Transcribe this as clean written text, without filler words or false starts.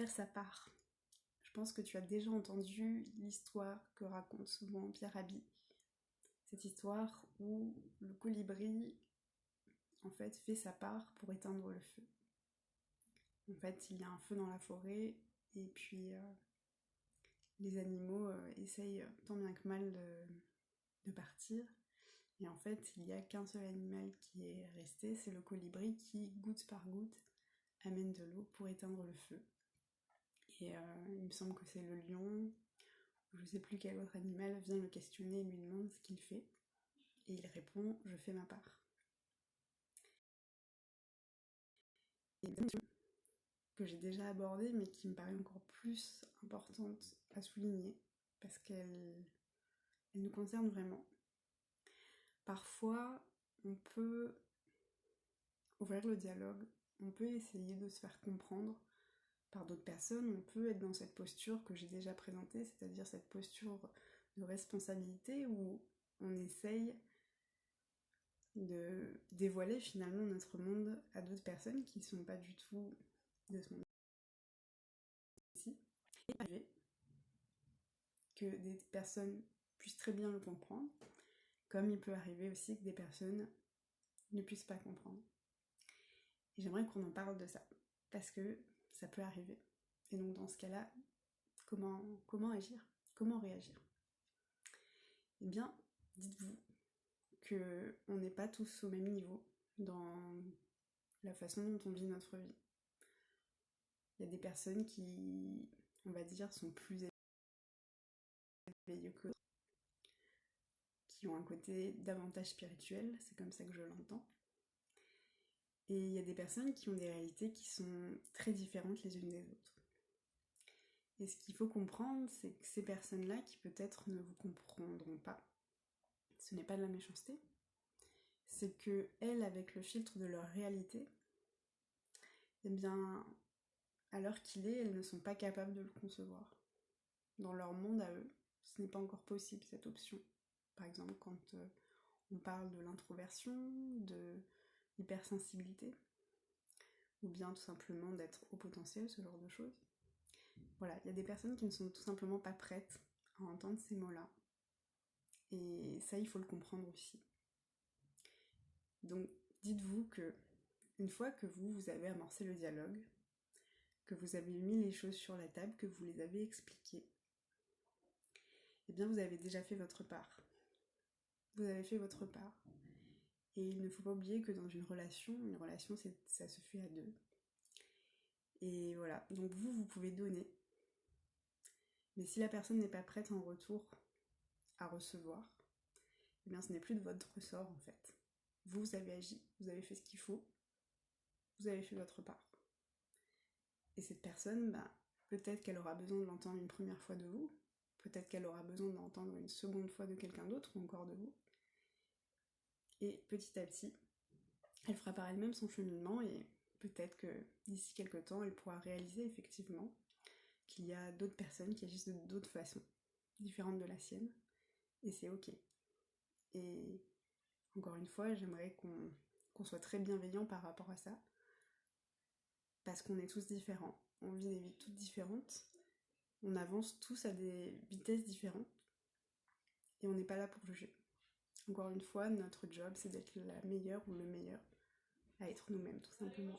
faire sa part. Je pense que tu as déjà entendu l'histoire que raconte souvent Pierre Rabhi. Cette histoire où le colibri, en fait, fait sa part pour éteindre le feu. En fait, il y a un feu dans la forêt, et puis les animaux essayent tant bien que mal de partir. Et en fait, il n'y a qu'un seul animal qui est resté, c'est le colibri qui, goutte par goutte, amène de l'eau pour éteindre le feu. Et il me semble que c'est le lion, je ne sais plus quel autre animal, vient le questionner et lui demande ce qu'il fait. Et il répond « je fais ma part ». Et une question que j'ai déjà abordée, mais qui me paraît encore plus importante à souligner, parce qu'elle nous concerne vraiment. Parfois, on peut ouvrir le dialogue, on peut essayer de se faire comprendre par d'autres personnes, on peut être dans cette posture que j'ai déjà présentée, c'est-à-dire cette posture de responsabilité où on essaye de dévoiler finalement notre monde à d'autres personnes qui ne sont pas du tout de ce monde-ci. Et arriver que des personnes puissent très bien le comprendre, comme il peut arriver aussi que des personnes ne puissent pas comprendre. Et j'aimerais qu'on en parle de ça, parce que ça peut arriver. Et donc dans ce cas-là, comment agir? Comment réagir? Eh bien, dites-vous qu'on n'est pas tous au même niveau dans la façon dont on vit notre vie. Il y a des personnes qui, on va dire, sont plus éveillées que d'autres, qui ont un côté davantage spirituel, c'est comme ça que je l'entends. Et il y a des personnes qui ont des réalités qui sont très différentes les unes des autres. Et ce qu'il faut comprendre, c'est que ces personnes-là, qui peut-être ne vous comprendront pas, ce n'est pas de la méchanceté, c'est que elles, avec le filtre de leur réalité, eh bien, à l'heure qu'il est, elles ne sont pas capables de le concevoir. Dans leur monde à eux, ce n'est pas encore possible cette option. Par exemple, quand on parle de l'introversion, de l'hypersensibilité, ou bien tout simplement d'être au potentiel, ce genre de choses. Voilà, il y a des personnes qui ne sont tout simplement pas prêtes à entendre ces mots-là. Et ça, il faut le comprendre aussi. Donc, dites-vous que une fois que vous avez amorcé le dialogue, que vous avez mis les choses sur la table, que vous les avez expliquées, eh bien vous avez déjà fait votre part. Vous avez fait votre part. Et il ne faut pas oublier que dans une relation ça se fait à deux. Et voilà, donc vous pouvez donner. Mais si la personne n'est pas prête en retour à recevoir, eh bien ce n'est plus de votre ressort en fait. Vous avez agi, vous avez fait ce qu'il faut, vous avez fait votre part. Et cette personne, peut-être qu'elle aura besoin de l'entendre une première fois de vous, peut-être qu'elle aura besoin de l'entendre une seconde fois de quelqu'un d'autre, ou encore de vous. Et petit à petit, elle fera par elle-même son cheminement, et peut-être que d'ici quelques temps, elle pourra réaliser effectivement qu'il y a d'autres personnes qui agissent de d'autres façons, différentes de la sienne, et c'est ok. Et encore une fois, j'aimerais qu'on soit très bienveillant par rapport à ça, parce qu'on est tous différents, on vit des vies toutes différentes, on avance tous à des vitesses différentes, et on n'est pas là pour juger. Encore une fois, notre job, c'est d'être la meilleure ou le meilleur à être nous-mêmes, tout simplement.